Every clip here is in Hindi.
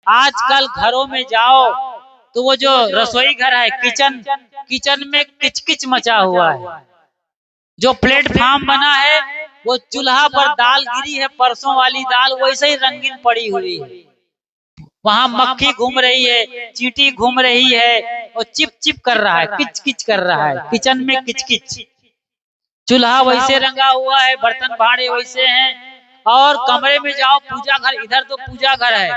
आजकल घरों में जाओ तो वो जो रसोई घर है, किचन में किचकिच मचा हुआ है। जो प्लेटफॉर्म बना है वो चूल्हा पर दाल गिरी है, परसों वाली दाल वैसे ही रंगीन पड़ी हुई है। वहां मक्खी घूम रही है, चींटी घूम रही है और चिप चिप कर रहा है, किच किच कर रहा है। किचन में किच किच, चूल्हा वैसे रंगा हुआ है, बर्तन भाड़े वैसे हैं। और कमरे में जाओ, पूजा घर, इधर तो पूजा घर है,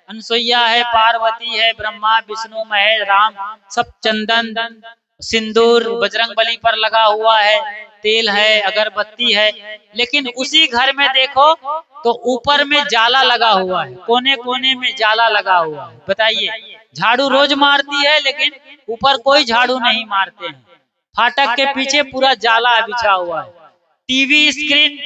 अनसुईया है, पार्वती है, ब्रह्मा विष्णु महेश राम, सब चंदन सिंदूर बजरंग बली पर लगा हुआ है, तेल है, अगरबत्ती है। लेकिन उसी घर में देखो तो ऊपर में जाला लगा हुआ है, कोने कोने में जाला लगा हुआ है। बताइए, झाड़ू रोज मारती है लेकिन ऊपर कोई झाड़ू नहीं मारते हैं। फाटक के पीछे पूरा जाला बिछा हुआ है। टीवी स्क्रीन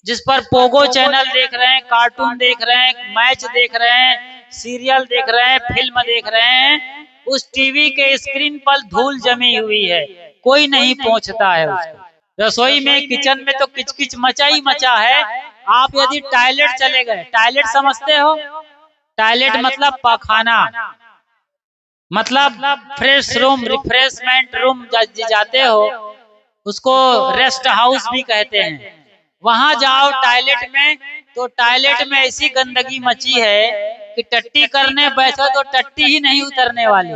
जिस पर पोगो चैनल देख रहे हैं, कार्टून देख रहे हैं, मैच देख रहे हैं, सीरियल देख रहे हैं, फिल्म देख रहे हैं, उस टीवी के स्क्रीन पर धूल जमी हुई है, कोई नहीं पहुंचता है उसको। रसोई में, किचन में तो किचकिच मचा ही मचा है। आप यदि टॉयलेट चले गए, टॉयलेट समझते हो? टॉयलेट मतलब पखाना, मतलब फ्रेश रूम, रिफ्रेशमेंट रूम जाते हो, उसको रेस्ट हाउस भी कहते हैं। वहां जाओ टॉयलेट में, तो टॉयलेट में ऐसी गंदगी मची है कि टट्टी करने बैठो तो टट्टी ही नहीं उतरने वाली,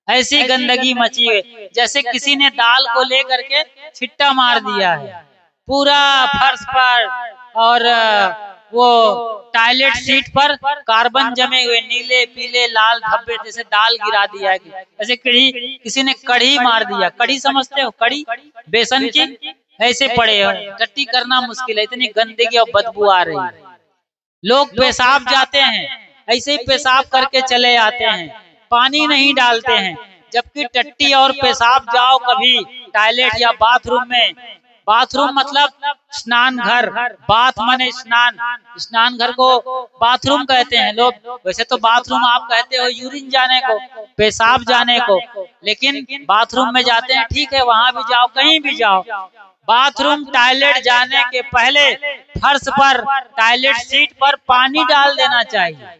ऐसी गंदगी मची है। जैसे किसी ने दाल को लेकर के छिट्टा मार दिया है पूरा फर्श पर, और वो टॉयलेट सीट पर कार्बन जमे हुए, नीले पीले लाल धब्बे, जैसे दाल गिरा दिया है, ऐसे कढ़ी, किसी ने कढ़ी मार दिया। कढ़ी समझते हो? कढ़ी बेसन की, ऐसे पड़े हो, टट्टी करना मुश्किल है, इतनी गंदगी और बदबू आ रही है। लोग पेशाब जाते हैं, ऐसे ही पेशाब करके चले आते हैं, पानी नहीं डालते हैं। जबकि टट्टी और पेशाब जाओ कभी टॉयलेट या बाथरूम में, बाथरूम मतलब स्नान घर, बाथ माने स्नान, स्नान घर को बाथरूम कहते हैं लोग। वैसे तो बाथरूम आप कहते हो यूरिन जाने को, पेशाब जाने को, लेकिन बाथरूम में जाते हैं, ठीक है, वहां भी जाओ, कहीं भी जाओ। बाथरूम टॉयलेट जाने के पहले फर्श पर, टॉयलेट सीट पर पानी डाल देना चाहिए,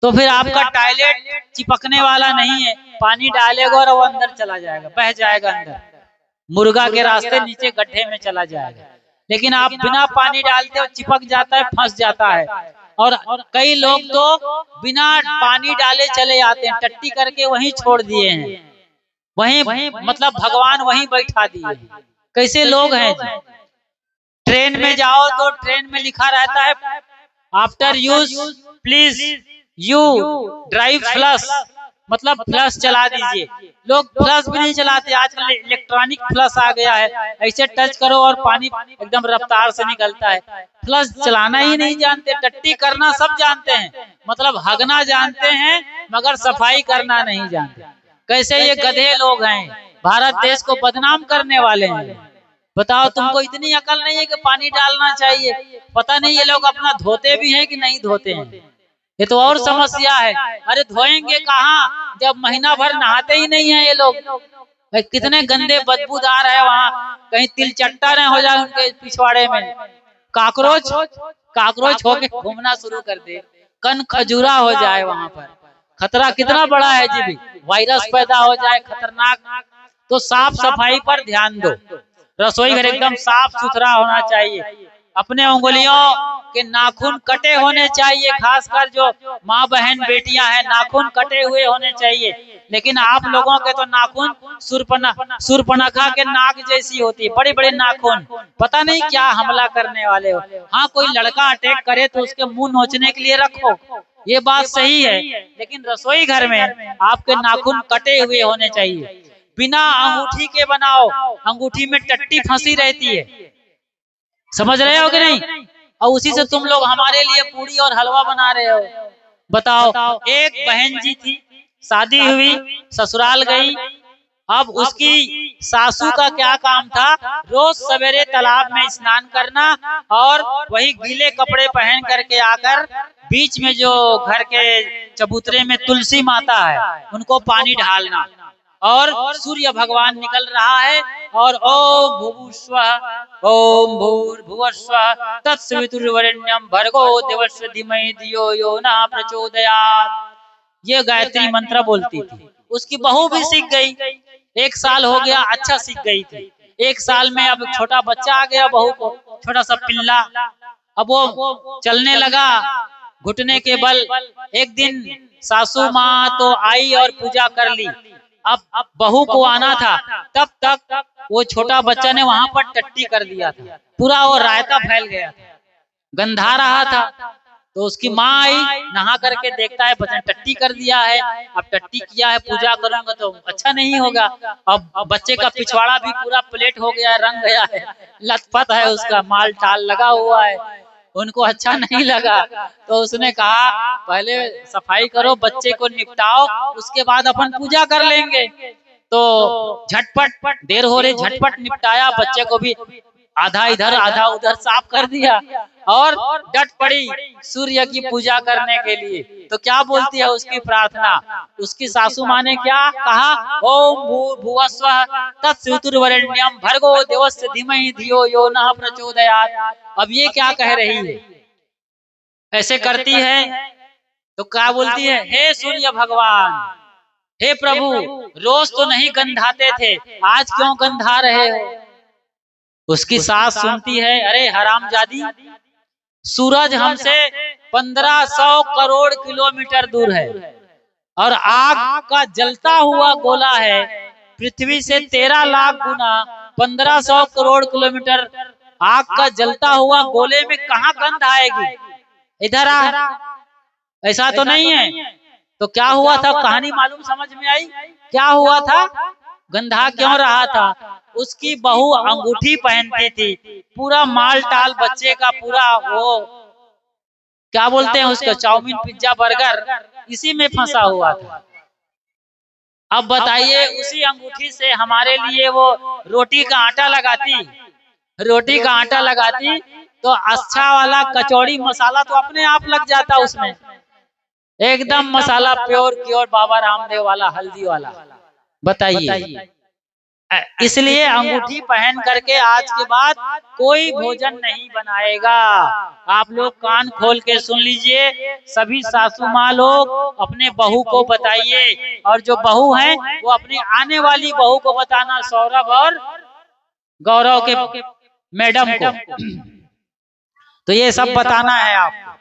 तो फिर आपका टॉयलेट चिपकने वाला नहीं है। पानी डालेगा और वो अंदर चला जाएगा, बह जाएगा अंदर, मुर्गा के रास्ते नीचे गड्ढे में चला जाएगा। लेकिन आप बिना पानी डालते हो, चिपक जाता है, फंस जाता है। और कई लोग तो बिना पानी डाले चले आते हैं, टट्टी करके वहीं छोड़ दिए हैं, वहीं मतलब भगवान वहीं बैठा दिए। कैसे लोग हैं जी? ट्रेन में जाओ तो ट्रेन में लिखा रहता है after use please you drive flush, मतलब फ्लश चला दीजिए। लोग फ्लश भी नहीं चलाते, आजकल इलेक्ट्रॉनिक फ्लश आ गया है, ऐसे टच करो और पानी एकदम रफ्तार से निकलता है। फ्लश चलाना ही नहीं जानते, टट्टी करना सब जानते हैं, मतलब हगना जानते हैं मगर सफाई करना नहीं जानते। कैसे ये गधे लोग हैं, भारत देश को बदनाम करने वाले हैं। बताओ, तुमको इतनी अकल नहीं है कि पानी डालना चाहिए? पता नहीं ये लोग अपना धोते भी हैं कि नहीं धोते हैं, ये तो और समस्या है। अरे धोएंगे कहाँ जब महीना भर नहाते ही नहीं है ये लोग। कितने गंदे बदबूदार है वहाँ, कहीं तिलचट्टा न हो जाए उनके पिछवाड़े में, काकरोच होके घूमना शुरू कर दे, कन खजूरा हो जाए वहाँ पर। खतरा कितना बड़ा है जी भी, वायरस पैदा हो जाए खतरनाक। तो साफ सफाई पर ध्यान दो, रसोई घर एकदम साफ सुथरा होना चाहिए। अपने उंगलियों के नाखून कटे होने चाहिए, खासकर जो माँ बहन बेटियां हैं, नाखून कटे हुए होने चाहिए। लेकिन आप लोगों के तो नाखून सुरपनखा के नाक जैसी होती है, बड़े बड़े नाखून, पता नहीं क्या हमला करने वाले हो। हाँ, कोई लड़का अटैक करे तो उसके मुंह नोचने के लिए रखो, ये बात सही है, लेकिन रसोई घर में आपके नाखून कटे हुए होने चाहिए। बिना अंगूठी के बनाओ, अंगूठी में टट्टी फंसी रहती है, समझ रहे हो कि नहीं? और उसी से तुम लोग हमारे लिए पूरी और हलवा बना रहे हो। बताओ, एक बहन जी थी, शादी हुई, ससुराल गई, अब उसकी सासू का क्या काम था, रोज सवेरे तालाब में स्नान करना और वही गीले कपड़े पहन करके आकर बीच में जो घर के चबूतरे में तुलसी माता है उनको पानी ढालना, और सूर्य भगवान निकल रहा है और ओम भूर्भुवस्सुवः ओम भूर्भुवस्सुवः तत्सवितुर्वरेण्यं भर्गो देवस्य धीमहि धियो यो न प्रचोदयात्। ये गायत्री मंत्र बोलती थी। उसकी बहू भी सीख गई। 1 साल हो गया, अच्छा सीख गई थी। 1 साल में अब छोटा बच्चा आ गया बहू को, छोटा सा पिल्ला। अब वो चलने लगा घुटने के बल। एक दिन सासू माँ तो आई और पूजा कर ली। अब बहू को आना था, तब तक वो छोटा बच्चा ने वहां पर टट्टी कर दिया था। पूरा वो रायता फैल गया था, गंधा रहा था। तो उसकी माँ आई, नहा करके देखता है बच्चे टट्टी कर दिया है। अब टट्टी किया है, पूजा करूंगा तो अच्छा नहीं होगा। अब बच्चे का पिछवाड़ा भी पूरा प्लेट हो गया, रंग गया है, लथपथ है, उसका माल टाल लगा हुआ है। उनको अच्छा नहीं लगा। तो उसने कहा पहले सफाई करो, बच्चे को निपटाओ, उसके बाद अपन पूजा कर लेंगे। तो झटपट, देर हो रही, झटपट निपटाया, बच्चे को भी आधा इधर आधा उधर साफ कर दिया और डट पड़ी सूर्य की पूजा करने के लिए। तो क्या बोलती है उसकी प्रार्थना? उसकी सासू माँ ने क्या कहा? ओम भूर्भुवस्सुवः तत्सवितुर्वरेण्यं भर्गो देवस्य धीमहि धियो यो नः प्रचोदयात्। अब ये क्या कह रही है? ऐसे करती है तो क्या बोलती है? हे सूर्य भगवान, हे प्रभु, रोज तो नहीं गंधाते थे, आज क्यों गंधा रहे हो? उसकी सास सुनती है, अरे हरामजादी, सूरज हमसे 1500 करोड़ किलोमीटर दूर है और आग का जलता हुआ गोला है। पृथ्वी से 13 लाख गुना 1500 करोड़ किलोमीटर आग का जलता हुआ गोले में कहाँ गंध आएगी? इधर आ। ऐसा तो नहीं है। तो क्या हुआ था? कहानी मालूम, समझ में आई? क्या हुआ था? गंधा क्यों रहा था? उसकी बहू अंगूठी पहनती थी, पूरा माल टाल बच्चे का पूरा वो क्या बोलते हैं उसको, चाउमीन पिज्जा बर्गर, इसी में फंसा हुआ था। अब बताइए, उसी अंगूठी से हमारे लिए वो रोटी का आटा लगाती, रोटी का आटा लगाती तो अच्छा वाला कचौड़ी मसाला तो अपने आप लग जाता उसमें, एकदम मसाला प्योर क्योर बाबा रामदेव वाला, हल्दी वाला। बताइए, इसलिए अंगूठी पहन करके आज के बाद कोई भोजन नहीं बनाएगा। आप लोग कान खोल के सुन लीजिए, सभी सासू माँ लोग अपने बहू को बताइए, और जो बहू हैं वो अपनी आने वाली बहू को बताना, सौरभ और गौरव के मैडम को। तो ये सब बताना है आपको।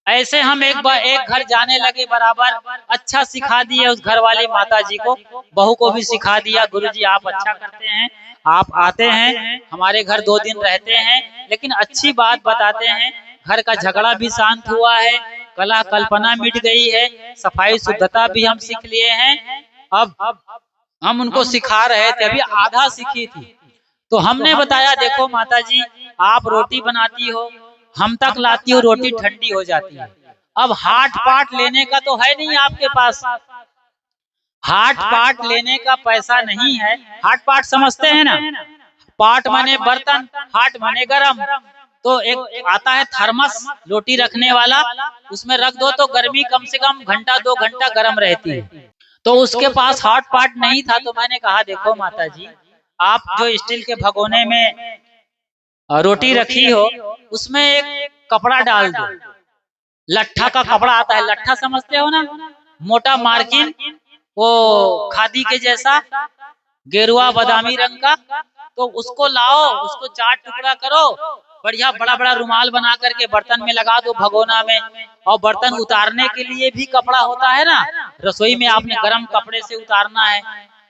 ऐसे हम एक घर जाने लगे, बराबर अच्छा सिखा दिए उस घर वाली माता जी को, बहू को भी सिखा दिया, गुरुजी आप अच्छा करते हैं, आप आते हैं हमारे घर 2 दिन रहते हैं, लेकिन अच्छी बात बताते हैं। घर का झगड़ा भी शांत हुआ है, कला कल्पना मिट गई है, सफाई शुद्धता भी हम सीख लिए हैं। अब हम उनको सिखा रहे थे, अभी आधा सीखी थी। तो हमने बताया देखो माता जी, आप रोटी बनाती हो, हम तक लाती हो, रोटी ठंडी हो जाती है। अब हाथ पाट लेने का तो है नहीं आपके पास, हाथ पाट लेने का पैसा नहीं है। हाथ पाट समझते हैं ना? पाट माने बर्तन, हाथ माने गरम। तो एक आता है थर्मस रोटी रखने वाला, उसमें रख दो तो गर्मी कम से कम घंटा 2 घंटा गर्म रहती है। तो उसके पास हाथ पाट नहीं था। तो मैंने कहा देखो माता जी, आप जो स्टील के भगोने में रोटी रखी हो, उसमें एक कपड़ा डाल दो, लट्ठा का कपड़ा आता है, लट्ठा समझते हो ना, मोटा मार्किन, वो खादी के जैसा, गेरुआ बादामी रंग का। तो उसको लाओ, उसको 4 टुकड़ा करो, बढ़िया बड़ा बड़ा रुमाल बना करके बर्तन में लगा दो, भगोना में। और बर्तन उतारने के लिए भी कपड़ा होता है ना, रसोई में आपने गर्म कपड़े से उतारना है।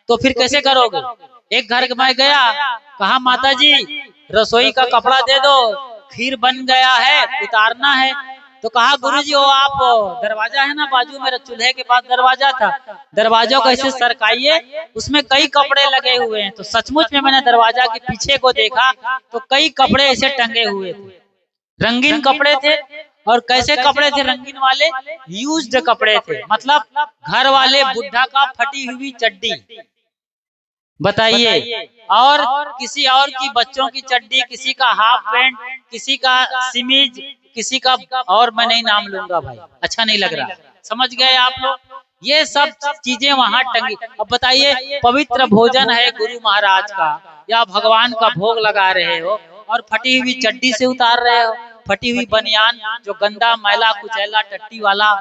तो फिर कैसे करोगे? एक घर में गया, कहा माता जी रसोई का कपड़ा दे दो, खीर बन गया है, उतारना है। तो कहा गुरुजी वो आप दरवाजा है ना बाजू में, चूल्हे के पास दरवाजा था, दरवाजा को ऐसे सरकाइए, उसमें कई कपड़े लगे हुए हैं। तो सचमुच में मैंने दरवाजा के पीछे को देखा तो कई कपड़े ऐसे टंगे हुए थे, रंगीन कपड़े थे। और कैसे कपड़े थे रंगीन वाले? यूज्ड कपड़े थे, मतलब घर वाले बुढ़ा का फटी हुई चड्डी, बताइए। और किसी और की, बच्चों की चड्डी, किसी का हाफ पैंट, किसी का सिमीज, किसी का, और मैं नहीं नाम लूंगा भाई, अच्छा नहीं लग रहा। समझ गए आप लोग? ये सब चीजें वहां टंगी। अब बताइए, पवित्र भोजन है गुरु महाराज का या भगवान का भोग लगा रहे हो और फटी हुई चड्डी से उतार रहे हो, फटी हुई बनियान जो गंदा मैला कुचैला टट्टी वाला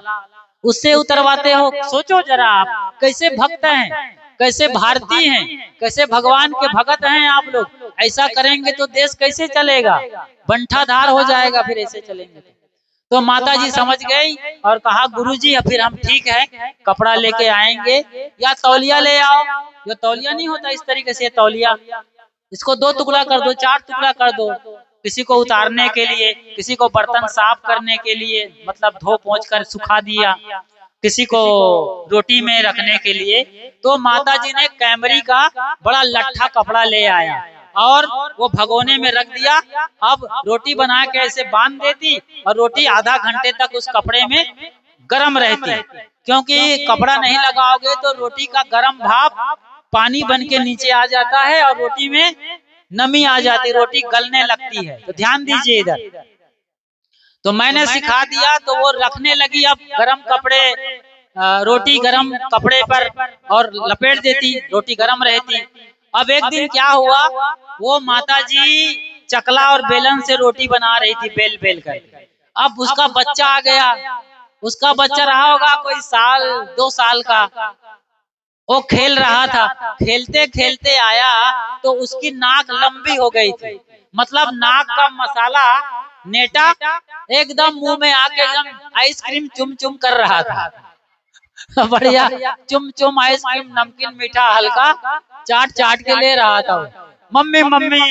उससे उतरवाते हो। सोचो जरा आप कैसे भक्त हैं, कैसे भारतीय हैं, कैसे भगवान के भगत हैं आप लोग। ऐसा करेंगे तो देश कैसे चलेगा, बंठाधार हो जाएगा फिर ऐसे चलेंगे। तो माता जी समझ गई और कहा गुरुजी फिर हम ठीक है, कपड़ा लेके आएंगे या तौलिया ले आओ। जो तौलिया नहीं होता इस तरीके से तौलिया, इसको 2 टुकड़ा कर दो, 4 टुकड़ा कर दो, किसी को उतारने के लिए, किसी को बर्तन साफ करने के लिए, मतलब धो पोंछ कर सुखा दिया, किसी को रोटी में रखने के लिए। तो माता जी ने कैमरी का बड़ा लट्ठा कपड़ा ले आया और वो भगोने में रख दिया। अब रोटी बना के ऐसे बांध देती और रोटी आधा घंटे तक उस कपड़े में गर्म रहती, क्योंकि कपड़ा नहीं लगाओगे तो रोटी का गर्म भाप पानी बन के नीचे आ जाता है और रोटी में नमी आ जाती, रोटी गलने लगती है। तो ध्यान दीजिए इधर। तो मैंने सिखा दिया तो वो रखने लगी। अब गरम कपड़े, रोटी गरम कपड़े पर और लपेट देती, रोटी गरम रहती। अब एक दिन क्या हुआ, वो माता जी चकला और बेलन से रोटी बना रही थी, बेल बेल कर। अब उसका बच्चा आ गया, उसका बच्चा रहा होगा कोई 1-2 साल का। वो खेल रहा था, खेलते खेलते आया तो उसकी नाक लंबी हो गई थी, मतलब नाक का मसाला नेटा एकदम मुंह में आके एकदम आइसक्रीम चुम चुम कर रहा था। बढ़िया चुम चुम आइसक्रीम, नमकीन मीठा हल्का चाट चाट के ले रहा था। मम्मी मम्मी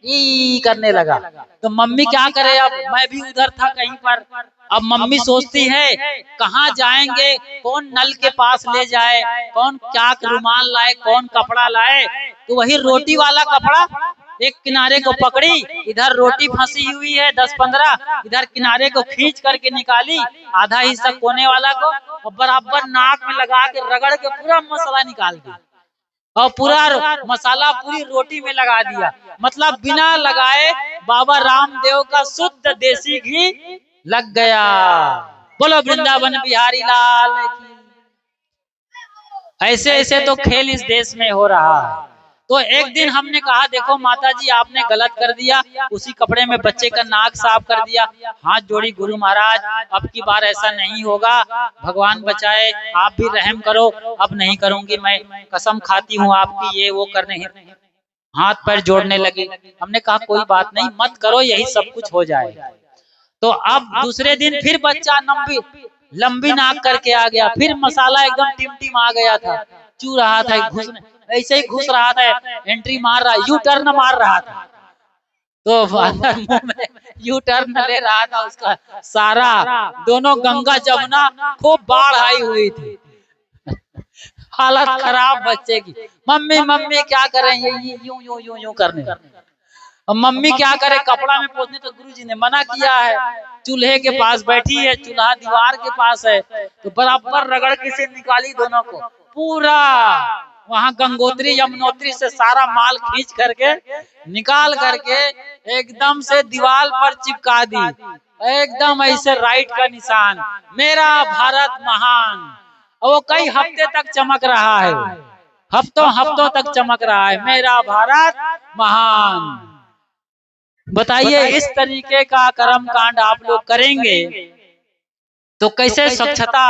ई करने लगा। तो मम्मी क्या करे, अब मैं भी उधर था कहीं पर। अब मम्मी सोचती है कहाँ जाएंगे, कौन नल के पास ले जाए, कौन क्या रुमाल लाए, कौन कपड़ा लाए। तो वही रोटी वाला कपड़ा एक किनारे को पकड़ी, इधर रोटी फंसी हुई है 10-15, इधर किनारे को खींच करके निकाली, आधा हिस्सा कोने वाला को और बराबर नाक में लगा के रगड़ के पूरा मसाला निकाल दिया और पूरा मसाला पूरी रोटी में लगा दिया। मतलब बिना लगाए बाबा रामदेव का शुद्ध देसी घी लग गया। बोलो वृंदावन बिहारी लाल की। ऐसे ऐसे तो खेल इस देश में हो रहा है। तो एक दिन हमने कहा देखो माता जी आपने गलत कर दिया, उसी कपड़े में बच्चे का नाक साफ कर दिया। हाथ जोड़ी गुरु महाराज, अब की बार ऐसा नहीं होगा, भगवान बचाए, आप भी रहम करो, अब नहीं करूंगी, मैं कसम खाती हूँ आपकी, ये वो करने। हाथ पैर जोड़ने लगी। हमने कहा कोई बात नहीं, मत करो, यही सब कुछ हो जाएगा। तो अब दूसरे दिन फिर बच्चा लंबी नाक करके आ गया, फिर मसाला एकदम टिम आ गया था, चू रहा था, ऐसे ही घुस रहा था, एंट्री मार रहा, यू टर्न मार रहा था। तो मुंह में यू टर्न ले रहा था, उसका सारा दोनों गंगा जमुना खूब बाढ़ आई हुई थी, हालत खराब बच्चे की। मम्मी मम्मी क्या करें, ये यूं यूं यूं यूं करने। अब मम्मी क्या करे, कपड़ा में पोंछने, तो गुरुजी ने मना किया है, चूल्हे के पास बैठी है, चूल्हा दीवार के पास है, तो बराबर रगड़ के से निकाली दोनों को, पूरा वहां गंगोत्री यमुनोत्री से सारा माल खींच करके निकाल करके एकदम से दीवार पर चिपका दी, एकदम ऐसे राइट का निशान, मेरा भारत महान। और वो कई हफ्ते तक चमक रहा है, हफ्तों तक चमक रहा है, मेरा भारत महान। बताइए इस तरीके का कर्म कांड आप लोग करेंगे तो कैसे स्वच्छता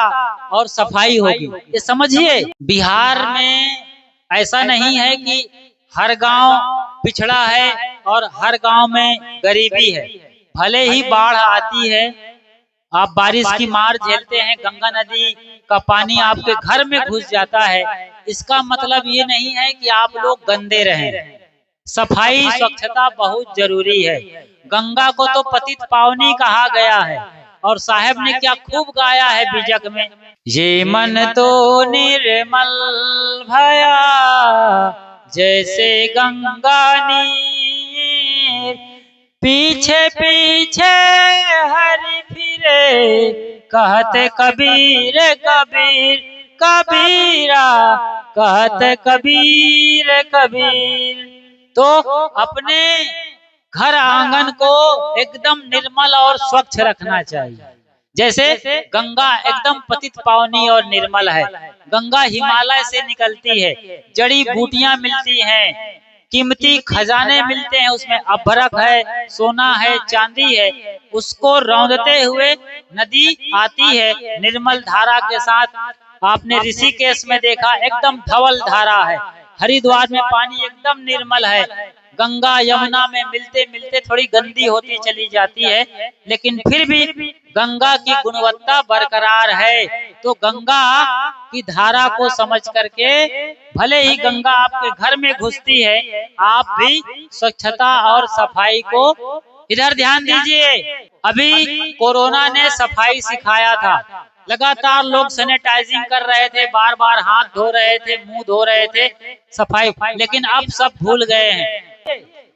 और सफाई होगी, ये समझिए। बिहार में ऐसा नहीं है कि हर गांव पिछड़ा है और हर गांव में गरीबी है। भले ही बाढ़ आती है, आप बारिश की मार झेलते हैं, गंगा नदी का पानी आपके घर में घुस जाता है, इसका मतलब ये नहीं है कि आप लोग गंदे रहें। सफाई स्वच्छता बहुत जरूरी है। गंगा को तो पतित पावनी कहा गया है और साहब ने क्या खूब गाया है बीजक में, ये मन तो निर्मल भया जैसे गंगा नीर, पीछे पीछे हरि फिरे कहते कबीर कबीर, कबीरा कहते कबीर कबीर। तो अपने घर आंगन को एकदम निर्मल और स्वच्छ रखना चाहिए। जैसे गंगा एकदम पतित पावनी और निर्मल है। गंगा हिमालय से निकलती है, जड़ी बूटियां मिलती हैं, कीमती खजाने मिलते हैं, उसमें अभ्रक है, सोना है, चांदी है। उसको रौंदते हुए नदी आती है निर्मल धारा के साथ। आपने ऋषिकेश में देखा एकदम धवल धारा है, हरिद्वार में पानी एकदम निर्मल है। गंगा यमुना में मिलते मिलते थोड़ी गंदी होती चली जाती है, लेकिन फिर भी गंगा की गुणवत्ता बरकरार है। तो गंगा की धारा को समझ करके, भले ही गंगा आपके घर में घुसती है, आप भी स्वच्छता और सफाई को इधर ध्यान दीजिए। अभी कोरोना ने सफाई सिखाया था, लगातार लोग सैनिटाइजिंग कर रहे थे, बार बार हाथ धो रहे थे, मुंह धो रहे थे, सफाई, लेकिन अब सब भूल गए हैं।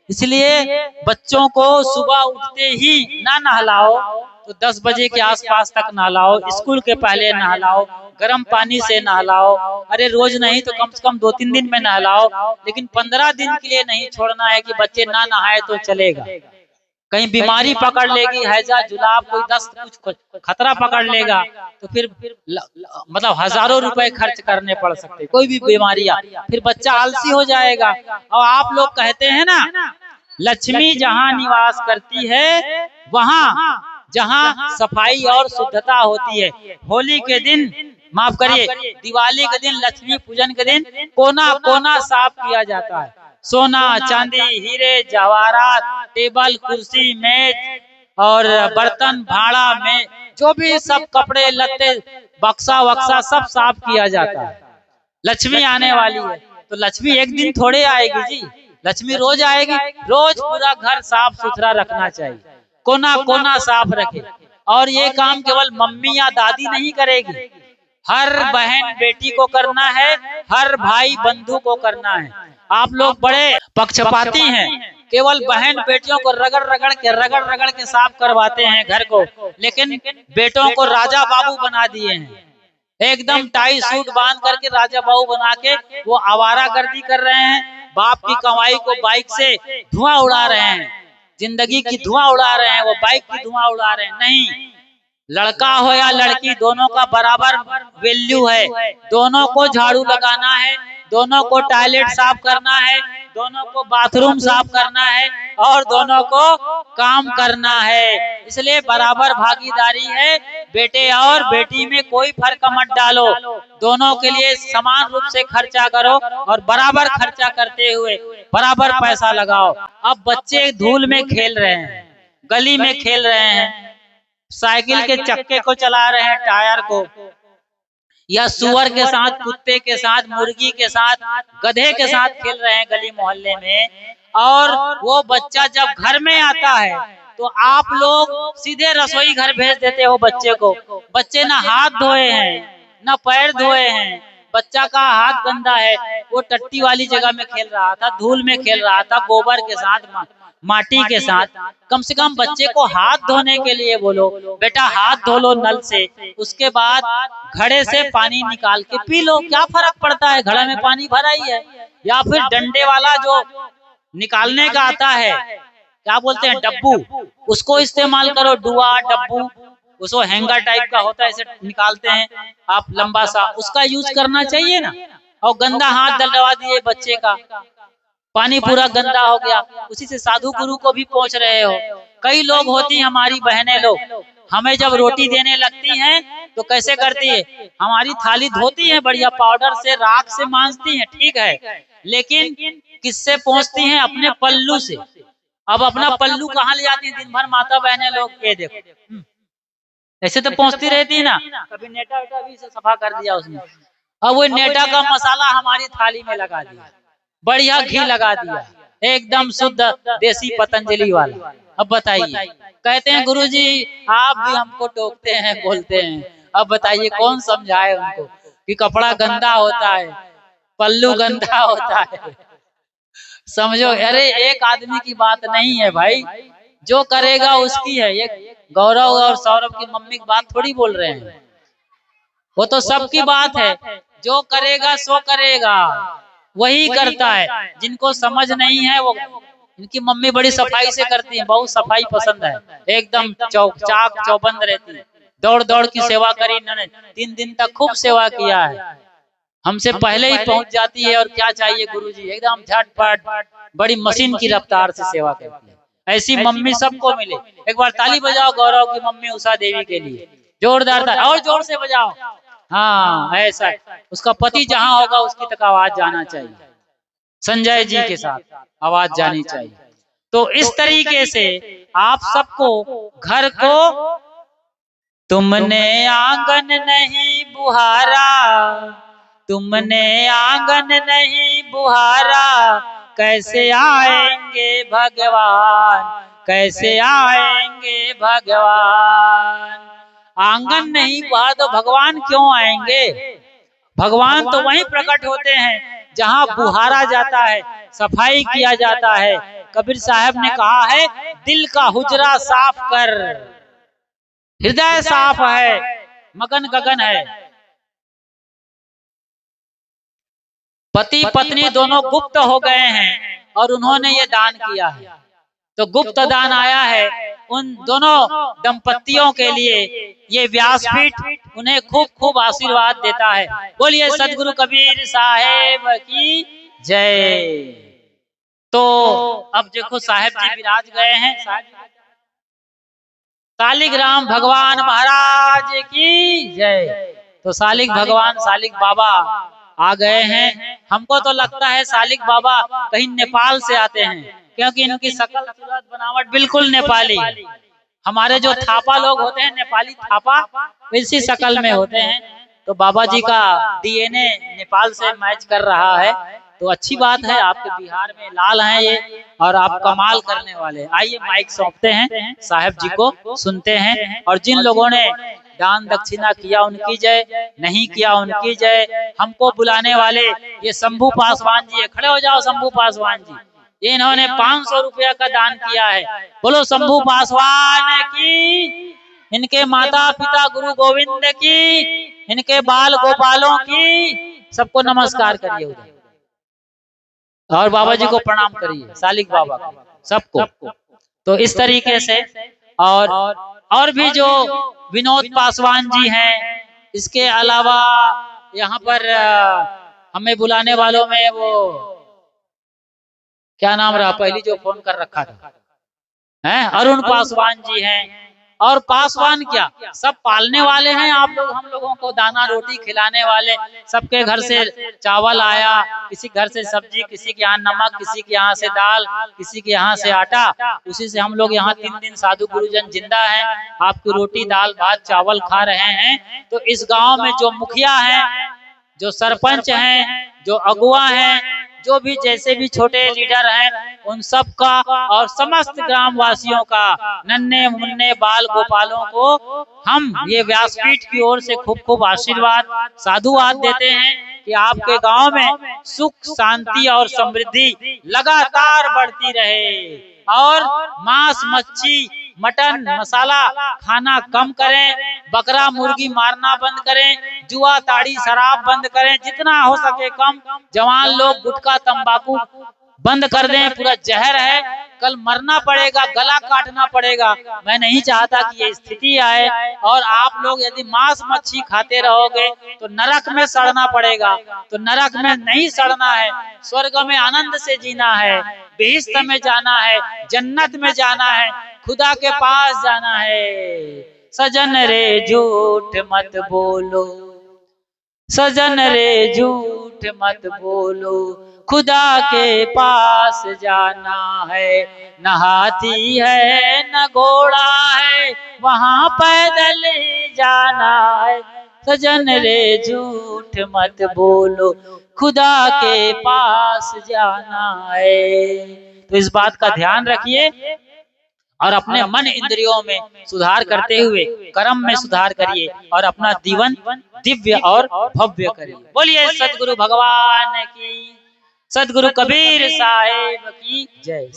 इसलिए बच्चों को सुबह उठते ही ना नहलाओ, तो 10 बजे के आसपास तक नहलाओ, स्कूल के पहले नहलाओ, गर्म पानी से नहलाओ। अरे रोज नहीं तो कम से कम 2-3 दिन में नहलाओ, लेकिन 15 दिन के लिए नहीं छोड़ना है कि बच्चे ना नहाए तो चलेगा। कहीं बीमारी पकड़ लेगी, हैजा जुलाब, कोई दस्त, कुछ खतरा पकड़ लेगा, तो फिर मतलब हजारों रुपए खर्च करने पड़ सकते, कोई भी बीमारियां, फिर बच्चा आलसी हो जाएगा। और आप लोग कहते हैं ना, लक्ष्मी जहाँ निवास करती है वहाँ जहाँ सफाई और शुद्धता होती है। होली के दिन, माफ करिए, दिवाली के दिन, लक्ष्मी पूजन के दिन कोना कोना साफ किया जाता है। सोना चांदी हीरे जवाहरात, टेबल कुर्सी मेज और बर्तन भाड़ा में जो भी सब कपड़े लत्ते बक्सा वक्सा सब साफ किया जाता है। लक्ष्मी आने वाली है, तो लक्ष्मी एक दिन थोड़े आएगी जी, लक्ष्मी रोज आएगी। रोज पूरा घर साफ सुथरा रखना चाहिए, कोना कोना साफ रखे। और ये काम केवल मम्मी या दादी नहीं करेगी, हर बहन बेटी को करना है, हर भाई बंधु को करना है। आप लोग बड़े पक्षपाती हैं, केवल बहन बेटियों को रगड़ रगड़ के साफ करवाते हैं घर को, लेकिन बेटों को राजा बाबू बना दिए हैं। एकदम टाई सूट बांध करके राजा बाबू बना के वो आवारागर्दी कर रहे हैं, बाप की कमाई को बाइक से धुआं उड़ा रहे हैं, जिंदगी की धुआं उड़ा रहे हैं, वो बाइक की धुआं उड़ा रहे हैं। नहीं, लड़का हो या लड़की, दोनों का बराबर वैल्यू है। दोनों को झाड़ू लगाना है, दोनों को टॉयलेट साफ करना है, दोनों को बाथरूम साफ करना है, और दोनों को काम करना है। इसलिए बराबर भागीदारी है। बेटे और बेटी में कोई फर्क मत डालो, दोनों के लिए समान रूप से खर्चा करो, और बराबर खर्चा करते हुए बराबर पैसा लगाओ। अब बच्चे धूल में खेल रहे हैं, गली में खेल रहे हैं, साइकिल के चक्के को चला रहे हैं, टायर को, या सुअर के साथ, कुत्ते के साथ, मुर्गी के साथ, गधे के साथ खेल रहे हैं गली मोहल्ले में। और वो बच्चा जब घर में आता है तो आप लोग सीधे रसोई घर भेज देते हो बच्चे को। बच्चे ना हाथ धोए हैं ना पैर धोए हैं, बच्चा का हाथ गंदा है, वो टट्टी वाली जगह में खेल रहा था, धूल में खेल रहा था, गोबर के साथ, माटी के साथ। कम से कम बच्चे को हाथ धोने के लिए बोलो, बेटा हाथ धो लो नल से, उसके बाद घड़े से पानी निकाल के पी लो, क्या फर्क पड़ता है, घड़े में पानी भरा ही है। या फिर डंडे वाला जो निकालने का आता है, क्या बोलते हैं, डब्बू, उसको इस्तेमाल करो, डुआ डब्बू, उसको हैंगर टाइप का होता है, इसे निकालते हैं आप लंबा सा, उसका यूज करना चाहिए ना। और गंदा हाथ डलवा दिए बच्चे का, पानी पूरा गंदा हो गया, उसी से साधु गुरु को भी पहुंच रहे हो। कई लोग होती हमारी बहनें लोग, हमें जब रोटी देने लगती हैं तो कैसे करती है, हमारी थाली धोती है, बढ़िया पाउडर से, राख से मांजती हैं, ठीक है, लेकिन किससे पहुंचती हैं, अपने पल्लू से। अब अपना पल्लू कहाँ ले जाती है दिन भर माता बहनें लोग, ये देखो, ऐसे तो पहुंचती रहती है ना, कभी नेटा वेटा भी सफा कर दिया उसने, अब वो नेटा का मसाला हमारी थाली में लगा दिया, बढ़िया घी लगा दिया, एकदम शुद्ध देसी पतंजलि वाला। अब बताइए, कहते हैं गुरुजी आप भी हमको टोकते हैं, बोलते हैं, अब बताइए कौन समझाए उनको कि कपड़ा गंदा होता है, पल्लू गंदा होता है। समझो, अरे एक आदमी की बात नहीं है भाई, जो करेगा उसकी है। ये गौरव और सौरभ की मम्मी की बात थोड़ी बोल रहे हैं, वो तो सबकी बात है, जो करेगा सो करेगा, वही करता है। जिनको समझ नहीं है, वो, इनकी मम्मी बड़ी सफाई से करती है, बहुत सफाई पसंद है, एकदम चाक चौबंद रहती है, दौड़ दौड़ की सेवा करी इन्होंने, 3 दिन तक खूब सेवा किया है। हमसे पहले ही पहुंच जाती है और क्या चाहिए गुरुजी, एकदम झटपट बड़ी मशीन की रफ्तार से सेवा करती है। ऐसी मम्मी सबको मिले। एक बार ताली बजाओ गौरव की मम्मी उषा देवी के लिए, जोरदार ताली, और जोर से बजाओ। हाँ ऐसा, उसका पति जहां होगा उसकी तक आवाज जाना चाहिए, संजय जी के साथ आवाज जानी चाहिए। तो इस तरीके से आप सबको घर को, तुमने आंगन नहीं बुहारा, तुमने आंगन नहीं बुहारा, कैसे आएंगे भगवान, कैसे आएंगे भगवान। आंगन नहीं बुहा तो भगवान क्यों आएंगे? भगवान तो वहीं प्रकट होते हैं जहां बुहारा जाता है, सफाई किया जाता है। कबीर साहब ने कहा है, दिल का हुजरा साफ कर, हृदय साफ है, मगन गगन है। पति पत्नी दोनों गुप्त हो गए हैं और उन्होंने ये दान किया है, तो गुप्त दान आया है उन दोनों दंपतियों के लिए। ये व्यासपीठ उन्हें खूब खूब आशीर्वाद देता है। बोलिए सदगुरु कबीर साहेब की जय। तो अब देखो साहेब जी विराज गए हैं, शालिग्राम भगवान महाराज की जय। तो शालिग भगवान, शालिग बाबा आ गए हैं। हमको तो लगता है शालिग बाबा कहीं नेपाल से आते हैं, क्योंकि इनकी शकल सूरत बनावट बिल्कुल नेपाली। हमारे जो थापा लोग होते हैं, नेपाली थापा, इसी शकल में होते हैं। तो बाबा जी का डीएनए नेपाल से मैच कर रहा है, तो अच्छी बात है। आपके बिहार में लाल हैं ये, और आप कमाल करने वाले। आइए माइक सौंपते हैं साहब जी को, सुनते हैं। और जिन लोगों ने दान दक्षिणा किया उनकी जय, नहीं किया उनकी जय। हमको बुलाने वाले ये शंभू पासवान जी है, खड़े हो जाओ शंभू पासवान जी। ये इन्होंने 500 रुपया का दान किया है। बोलो शंभू पासवान की, इनके माता पिता गुरु गोविंद की, इनके बाल गोपालों की, सबको नमस्कार करिए उधर, और बाबा जी को प्रणाम करिए, शालिग बाबा को, सबको। तो इस तरीके से और भी जो विनोद पासवान जी हैं, इसके अलावा यहाँ पर हमें बुलाने वालों में वो क्या नाम रहा, पहली जो फोन कर रखा था, हैं अरुण पासवान जी हैं। और पासवान क्या, सब पालने वाले हैं आप लोग, हम लोगों को दाना रोटी खिलाने वाले। सबके घर से चावल आया, किसी घर से सब्जी, किसी के यहाँ नमक, किसी के यहाँ से दाल, किसी के यहाँ से आटा, उसी से हम लोग यहाँ 3 दिन साधु गुरुजन जिंदा हैं, आपकी रोटी दाल भात चावल खा रहे हैं। तो इस गाँव में जो मुखिया है, जो सरपंच हैं, जो अगुआ हैं, जो भी जैसे भी छोटे लीडर हैं, उन सब का और समस्त ग्रामवासियों का, नन्हे मुन्ने बाल गोपालों को हम ये व्यासपीठ की ओर से खूब खूब आशीर्वाद साधुवाद देते हैं कि आपके गांव में सुख शांति और समृद्धि लगातार बढ़ती रहे। और मांस मच्छी मटन मसाला खाना कम करें, बकरा मुर्गी मारना बंद करें, जुआ ताड़ी शराब बंद करें, जितना हो सके कम। जवान लोग गुटखा तंबाकू बंद कर दें, पूरा जहर है, कल मरना पड़ेगा, गला काटना पड़ेगा। मैं नहीं चाहता कि ये स्थिति आए। और आप लोग यदि मांस मच्छी खाते रहोगे तो नरक में सड़ना पड़ेगा। तो नरक में नहीं सड़ना है, स्वर्ग में आनंद से जीना है, बेहिश्त में जाना है, जन्नत में जाना है, खुदा के पास जाना है। सजन रे झूठ मत बोलो, सजन रे झूठ मत बोलो, खुदा के पास जाना है। न हाथी है न घोड़ा है, वहाँ पैदल जाना है। सजन रे झूठ मत बोलो, खुदा के पास जाना है। तो इस बात का ध्यान रखिए और अपने मन इंद्रियों में सुधार करते हुए कर्म में सुधार करिए और अपना जीवन दिव्य और भव्य करिए। बोलिए सदगुरु भगवान की, सदगुरु कबीर साहेब की जय।